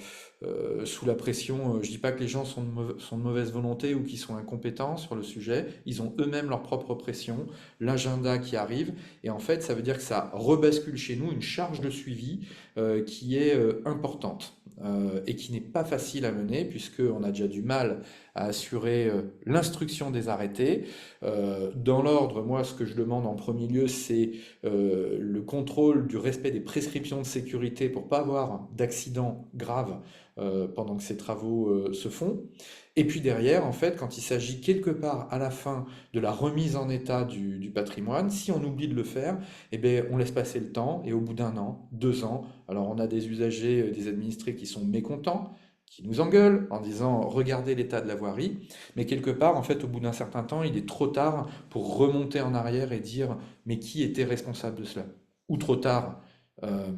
[SPEAKER 3] sous la pression, je dis pas que les gens sont de mauvaise volonté ou qu'ils sont incompétents sur le sujet, ils ont eux-mêmes leur propre pression, l'agenda qui arrive, et en fait ça veut dire que ça rebascule chez nous une charge de suivi qui est importante. Et qui n'est pas facile à mener puisqu'on a déjà du mal à assurer l'instruction des arrêtés. Dans l'ordre, moi ce que je demande en premier lieu c'est le contrôle du respect des prescriptions de sécurité pour pas avoir d'accidents graves pendant que ces travaux se font. Et puis derrière, en fait, quand il s'agit quelque part à la fin de la remise en état du patrimoine, si on oublie de le faire, eh bien, on laisse passer le temps et au bout d'un an, 2 ans, alors on a des usagers, des administrés qui sont mécontents, qui nous engueulent en disant regardez l'état de la voirie, mais quelque part, en fait, au bout d'un certain temps, il est trop tard pour remonter en arrière et dire mais qui était responsable de cela? Ou trop tard, euh,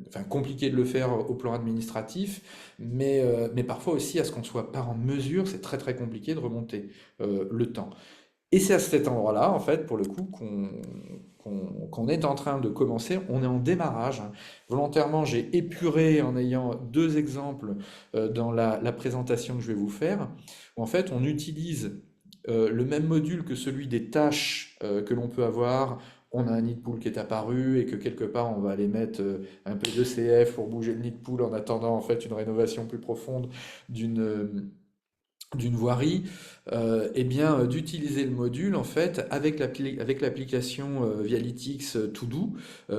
[SPEAKER 3] enfin, compliqué de le faire au plan administratif, mais parfois aussi à ce qu'on soit pas en mesure, c'est très très compliqué de remonter le temps. Et c'est à cet endroit-là, en fait, pour le coup, qu'on est en train de commencer. On est en démarrage, hein. Volontairement, j'ai épuré en ayant deux exemples dans la présentation que je vais vous faire, où en fait, on utilise le même module que celui des tâches que l'on peut avoir. On a un nid de pool qui est apparu et que quelque part, on va aller mettre un peu de CF pour bouger le nid de pool en attendant en fait une rénovation plus profonde d'une d'une voirie, eh bien, d'utiliser le module en fait avec l'application Vialytix To-Do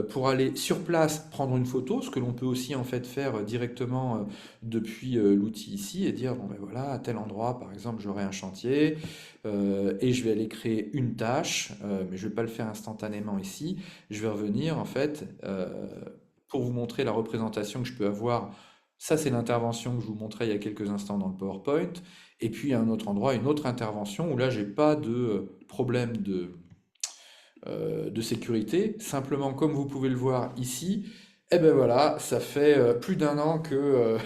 [SPEAKER 3] pour aller sur place prendre une photo, ce que l'on peut aussi en fait faire directement depuis l'outil ici et dire bon ben voilà à tel endroit par exemple j'aurai un chantier et je vais aller créer une tâche, mais je vais pas le faire instantanément ici. Je vais revenir en fait pour vous montrer la représentation que je peux avoir. Ça, c'est l'intervention que je vous montrais il y a quelques instants dans le PowerPoint. Et puis à un autre endroit, une autre intervention où là, j'ai pas de problème de sécurité. Simplement, comme vous pouvez le voir ici, eh ben voilà, ça fait plus d'un an que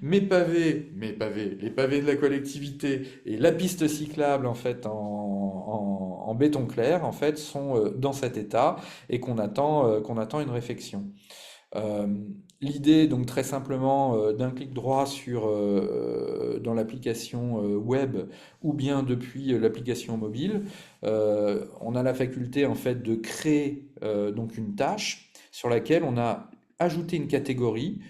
[SPEAKER 3] les pavés de la collectivité et la piste cyclable en fait en béton clair en fait sont dans cet état et qu'on attend une réfection. Euh, L'idée, donc très simplement, d'un clic droit dans l'application web ou bien depuis l'application mobile, on a la faculté en fait de créer donc une tâche sur laquelle on a ajouté une catégorie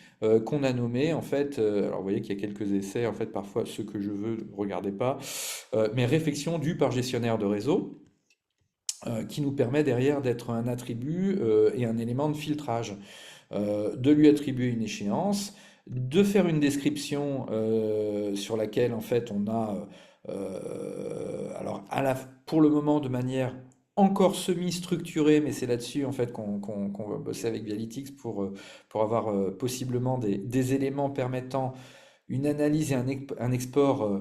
[SPEAKER 3] qu'on a nommée en fait. Alors vous voyez qu'il y a quelques essais en fait parfois ce que je veux, regardez pas, mais réflexion due par gestionnaire de réseau qui nous permet derrière d'être un attribut et un élément de filtrage de lui attribuer une échéance, de faire une description sur laquelle en fait on a, alors pour le moment de manière encore semi-structurée, mais c'est là-dessus en fait qu'on va bosser avec Vialytix pour avoir possiblement des éléments permettant une analyse et un export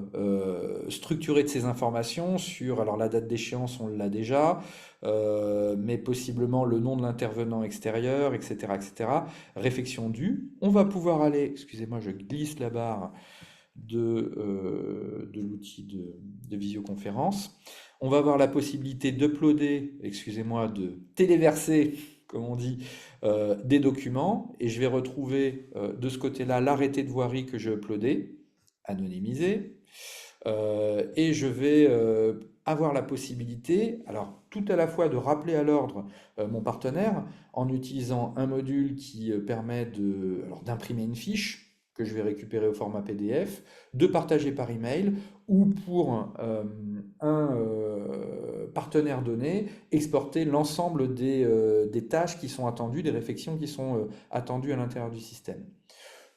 [SPEAKER 3] structuré de ces informations sur, alors la date d'échéance, on l'a déjà, mais possiblement le nom de l'intervenant extérieur, etc., etc. Réflexion due. On va pouvoir aller, excusez-moi, je glisse la barre de l'outil de visioconférence. On va avoir la possibilité d'uploader, excusez-moi, de téléverser, comme on dit, des documents. Et je vais retrouver de ce côté-là l'arrêté de voirie que j'ai uploadé, anonymisé. Et je vais avoir la possibilité, alors tout à la fois de rappeler à l'ordre mon partenaire en utilisant un module qui permet alors d'imprimer une fiche que je vais récupérer au format PDF, de partager par email ou pour un partenaire donné, exporter l'ensemble des tâches qui sont attendues, des réflexions qui sont attendues à l'intérieur du système.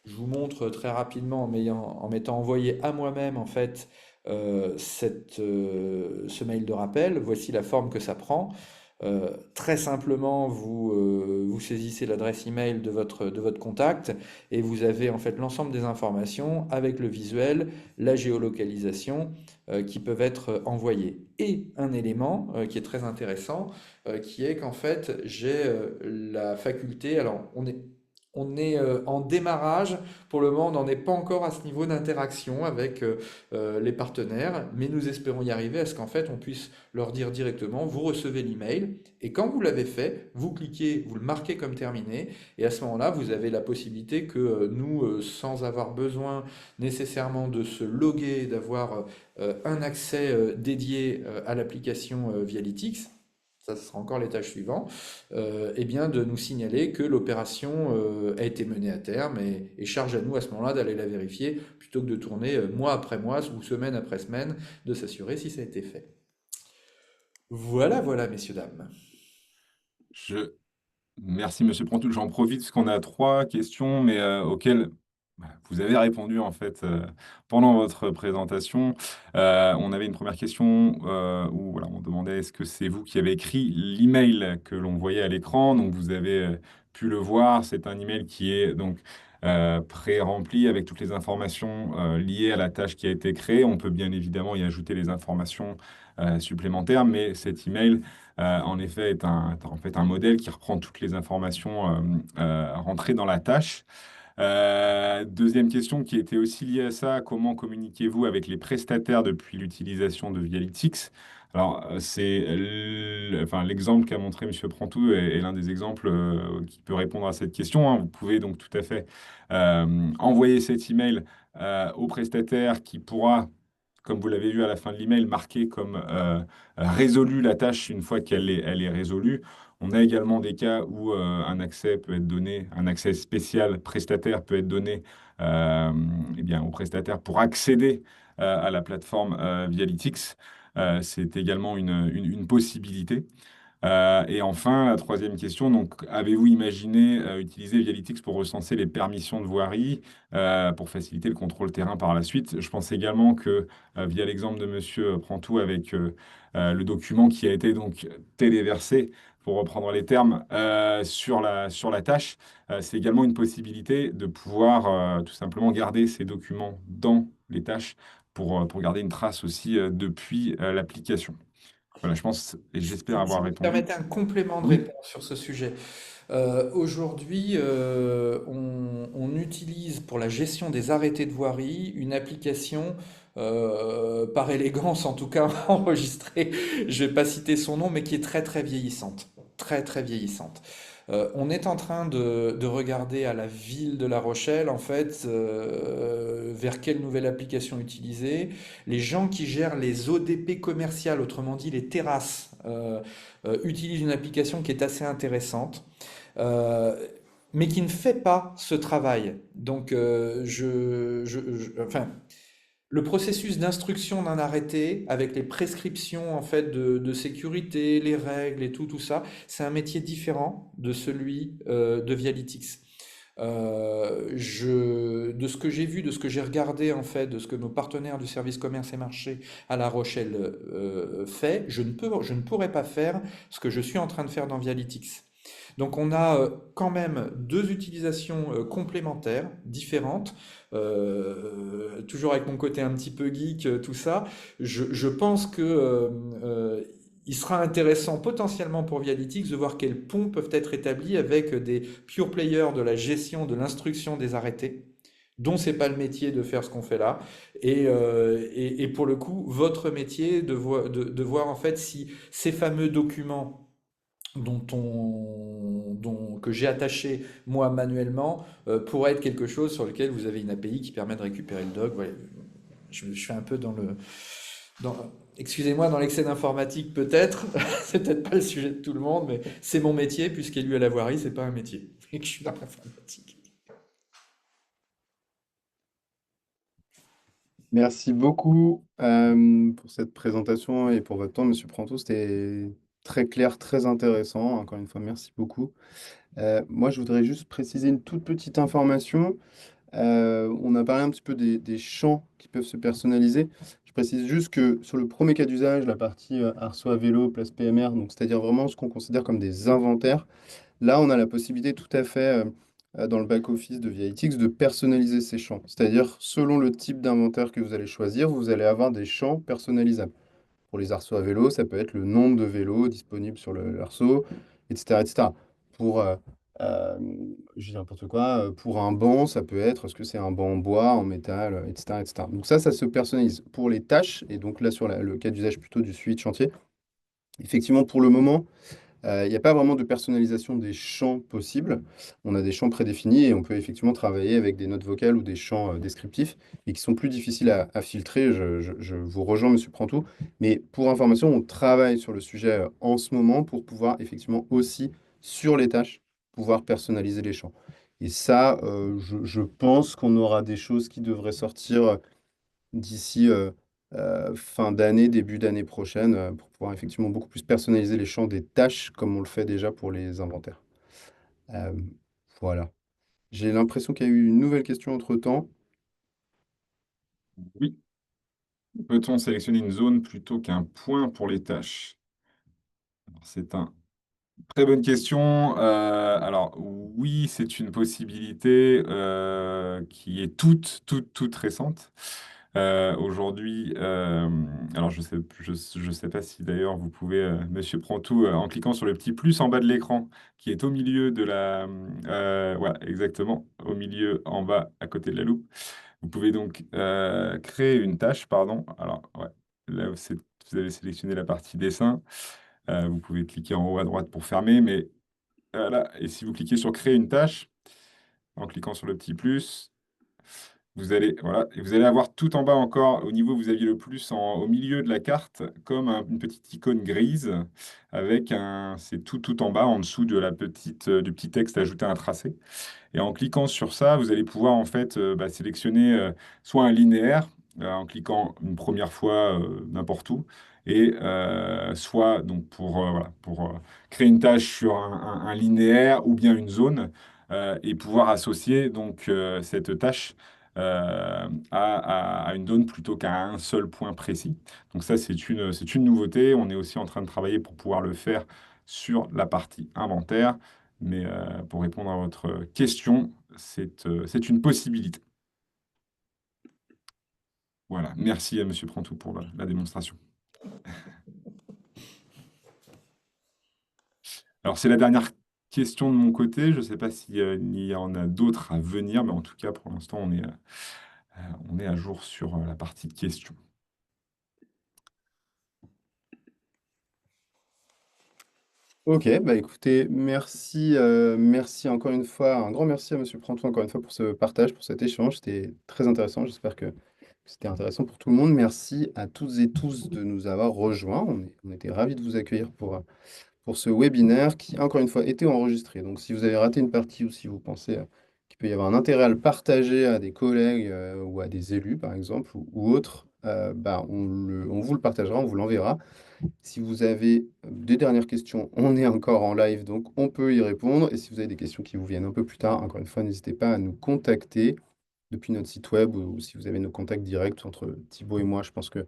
[SPEAKER 3] Je vous montre très rapidement en m'étant envoyé à moi-même en fait ce mail de rappel. Voici la forme que ça prend. Très simplement, vous saisissez l'adresse email de votre contact et vous avez en fait l'ensemble des informations avec le visuel, la géolocalisation qui peuvent être envoyées. Et un élément qui est très intéressant, qui est qu'en fait j'ai la faculté, alors on est en démarrage, pour le moment on n'en est pas encore à ce niveau d'interaction avec les partenaires, mais nous espérons y arriver à ce qu'en fait on puisse leur dire directement, vous recevez l'email, et quand vous l'avez fait, vous cliquez, vous le marquez comme terminé, et à ce moment-là vous avez la possibilité que nous, sans avoir besoin nécessairement de se loguer, d'avoir un accès dédié à l'application Vialytix, ça sera encore l'étage suivant, eh bien de nous signaler que l'opération a été menée à terme et charge à nous à ce moment-là d'aller la vérifier plutôt que de tourner mois après mois ou semaine après semaine de s'assurer si ça a été fait. Voilà, voilà, messieurs, dames.
[SPEAKER 2] Je... Merci, Monsieur Prantoul. J'en profite parce qu'on a trois questions, mais auxquelles vous avez répondu en fait pendant votre présentation. On avait une première question où voilà, on demandait est-ce que c'est vous qui avez écrit l'email que l'on voyait à l'écran. Donc vous avez pu le voir. C'est un email qui est donc pré-rempli avec toutes les informations liées à la tâche qui a été créée. On peut bien évidemment y ajouter les informations supplémentaires, mais cet email, en effet, est en fait un modèle qui reprend toutes les informations rentrées dans la tâche. Deuxième question qui était aussi liée à ça, comment communiquez-vous avec les prestataires depuis l'utilisation de Vialytics? Alors, enfin, l'exemple qu'a montré M. Prantou est l'un des exemples qui peut répondre à cette question, hein. Vous pouvez donc tout à fait envoyer cet email au prestataire qui pourra, comme vous l'avez vu à la fin de l'email, marquer comme résolu la tâche une fois elle est résolue. On a également des cas où un accès peut être donné, un accès spécial prestataire peut être donné eh bien, au prestataire pour accéder à la plateforme Vialytics. C'est également une possibilité. Et enfin, la troisième question, donc, avez-vous imaginé utiliser Vialytics pour recenser les permissions de voirie pour faciliter le contrôle terrain par la suite? Je pense également que, via l'exemple de Monsieur Prantou avec le document qui a été donc téléversé, pour reprendre les termes, sur la tâche, c'est également une possibilité de pouvoir tout simplement garder ces documents dans les tâches pour garder une trace aussi depuis l'application. Voilà, je pense et j'espère
[SPEAKER 3] Si
[SPEAKER 2] avoir
[SPEAKER 3] vous me
[SPEAKER 2] répondu.
[SPEAKER 3] permettez un complément de
[SPEAKER 2] Oui,
[SPEAKER 3] réponse sur ce sujet. Aujourd'hui, on utilise pour la gestion des arrêtés de voirie une application, par élégance en tout cas enregistrée, je vais pas citer son nom, mais qui est très très vieillissante. Très très vieillissante. On est en train de regarder à la ville de La Rochelle, en fait, vers quelle nouvelle application utiliser. Les gens qui gèrent les ODP commerciales, autrement dit les terrasses, utilisent une application qui est assez intéressante, euh, mais qui ne fait pas ce travail. Donc, enfin, le processus d'instruction d'un arrêté avec les prescriptions en fait de sécurité, les règles et tout ça, c'est un métier différent de celui de Vialytics. De ce que j'ai vu, de ce que j'ai regardé en fait, de ce que nos partenaires du service commerce et marché à La Rochelle fait, je ne pourrais pas faire ce que je suis en train de faire dans Vialytics. Donc on a quand même deux utilisations complémentaires, différentes, toujours avec mon côté un petit peu geek, tout ça. Je pense que il sera intéressant potentiellement pour Vialytics de voir quels ponts peuvent être établis avec des pure players de la gestion de l'instruction des arrêtés, dont c'est pas le métier de faire ce qu'on fait là, et pour le coup, votre métier de voir en fait si ces fameux documents que j'ai attaché moi manuellement pourrait être quelque chose sur lequel vous avez une API qui permet de récupérer le doc. Voilà. Je suis un peu excusez-moi, dans l'excès d'informatique peut-être, c'est peut-être pas le sujet de tout le monde, mais c'est mon métier, puisqu'élu à la voirie, c'est pas un métier, et que je suis dans l'informatique.
[SPEAKER 1] Merci beaucoup pour cette présentation et pour votre temps, Monsieur Pranto. C'était très clair, très intéressant. Encore une fois, merci beaucoup. Moi, je voudrais juste préciser une toute petite information. On a parlé un petit peu des champs qui peuvent se personnaliser. Je précise juste que sur le premier cas d'usage, la partie arceau à vélo, place PMR, donc c'est-à-dire vraiment ce qu'on considère comme des inventaires, là, on a la possibilité tout à fait, dans le back-office de VITX, de personnaliser ces champs. C'est-à-dire, selon le type d'inventaire que vous allez choisir, vous allez avoir des champs personnalisables. Pour les arceaux à vélo, ça peut être le nombre de vélos disponibles sur l'arceau, etc., etc. Pour, je dis n'importe quoi, pour un banc, ça peut être, est-ce que c'est un banc en bois, en métal, etc., etc. Donc ça se personnalise. Pour les tâches, et donc là sur le cas d'usage plutôt du suivi de chantier, effectivement, pour le moment, il n'y a pas vraiment de personnalisation des champs possibles. On a des champs prédéfinis et on peut effectivement travailler avec des notes vocales ou des champs descriptifs et qui sont plus difficiles à filtrer. Je vous rejoins, Monsieur Prantou. Mais pour information, on travaille sur le sujet en ce moment pour pouvoir effectivement aussi, sur les tâches, pouvoir personnaliser les champs. Et ça, je pense qu'on aura des choses qui devraient sortir d'ici fin d'année, début d'année prochaine, pour pouvoir effectivement beaucoup plus personnaliser les champs des tâches comme on le fait déjà pour les inventaires. Euh, voilà. J'ai l'impression qu'il y a eu une nouvelle question entre-temps.
[SPEAKER 2] oui. Peut-on sélectionner une zone plutôt qu'un point pour les tâches? Alors, c'est un Très bonne question. Alors oui, c'est une possibilité qui est toute récente. Aujourd'hui, alors je sais pas si d'ailleurs vous pouvez, Monsieur Prantou, en cliquant sur le petit plus en bas de l'écran, qui est au milieu de la, voilà, exactement, au milieu en bas à côté de la loupe. Vous pouvez donc créer une tâche, pardon. Alors ouais, là vous avez sélectionné la partie dessin. Vous pouvez cliquer en haut à droite pour fermer, mais voilà. Et si vous cliquez sur créer une tâche, en cliquant sur le petit plus, vous allez, voilà, et vous allez avoir tout en bas encore, au niveau où vous aviez le plus au milieu de la carte, comme une petite icône grise, avec c'est tout en bas, en dessous de du petit texte ajouter un tracé. Et en cliquant sur ça, vous allez pouvoir en fait sélectionner soit un linéaire, en cliquant une première fois n'importe où, et soit donc voilà, pour créer une tâche sur un linéaire ou bien une zone, et pouvoir associer donc cette tâche à une zone plutôt qu'à un seul point précis. Donc ça, c'est une nouveauté. On est aussi en train de travailler pour pouvoir le faire sur la partie inventaire. Mais pour répondre à votre question, c'est une possibilité. Voilà. Merci à Monsieur Prantou pour la démonstration. Alors, c'est la dernière question de mon côté. Je ne sais pas s'il y en a d'autres à venir, mais en tout cas, pour l'instant, on est à jour sur la partie de questions.
[SPEAKER 1] Ok, bah écoutez, merci, merci encore une fois, un grand merci à Monsieur Prantou encore une fois pour ce partage, pour cet échange. C'était très intéressant. J'espère que c'était intéressant pour tout le monde. Merci à toutes et tous de nous avoir rejoints. On était ravis de vous accueillir pour ce webinaire qui, encore une fois, était enregistré. Donc, si vous avez raté une partie ou si vous pensez qu'il peut y avoir un intérêt à le partager à des collègues ou à des élus, par exemple, ou autres, bah, on vous le partagera, on vous l'enverra. Si vous avez des dernières questions, on est encore en live, donc on peut y répondre. Et si vous avez des questions qui vous viennent un peu plus tard, encore une fois, n'hésitez pas à nous contacter depuis notre site web ou si vous avez nos contacts directs entre Thibaut et moi. Je pense que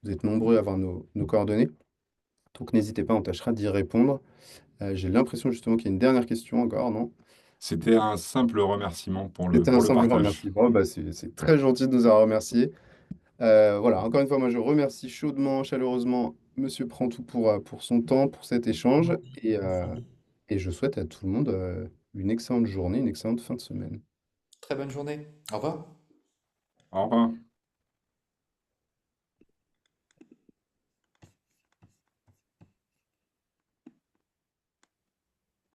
[SPEAKER 1] vous êtes nombreux à avoir nos coordonnées. Donc n'hésitez pas, on tâchera d'y répondre. J'ai l'impression justement qu'il y a une dernière question encore, non?
[SPEAKER 2] C'était un simple remerciement
[SPEAKER 1] C'était un
[SPEAKER 2] pour le
[SPEAKER 1] simple
[SPEAKER 2] partage.
[SPEAKER 1] remerciement. Bah, c'est très gentil de nous avoir remerciés. Voilà, encore une fois, moi je remercie chaudement, chaleureusement Monsieur Prantou pour son temps, pour cet échange. Et je souhaite à tout le monde une excellente journée, une excellente fin de semaine.
[SPEAKER 3] Très bonne journée. Au revoir.
[SPEAKER 2] Au revoir.